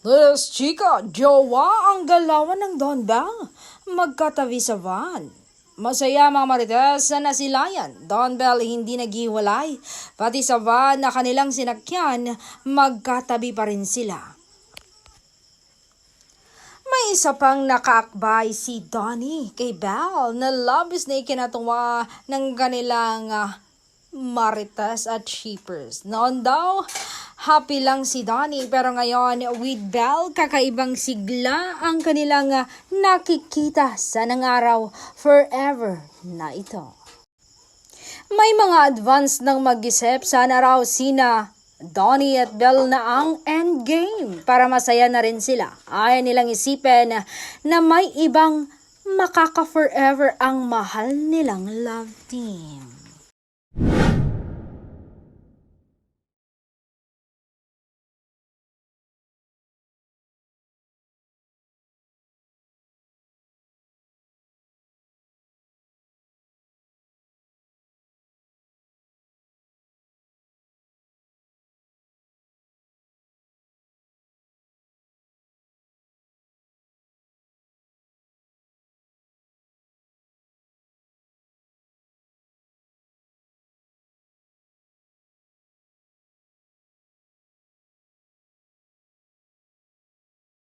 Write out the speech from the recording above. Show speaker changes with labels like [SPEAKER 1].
[SPEAKER 1] Let's chika, jowa ang galawan ng Don Bell. Magkatabi sa van. Masaya mga marites sa nasilayan. Don Bell hindi naghiwalay. Pati sa van na kanilang sinakyan, magkatabi pa rin sila. May isa pang nakaakbay si Donnie kay Belle na labis na ikinatuwa ng kanilang marites at shippers. Noon daw, happy lang si Donnie pero ngayon with Belle, kakaibang sigla ang kanilang nakikita sa araw forever na ito. May mga advance ng mag-isip, sana raw sina Donnie at Belle na ang endgame para masaya na rin sila. Ayaw nilang isipin na may ibang makaka-forever ang mahal nilang love team.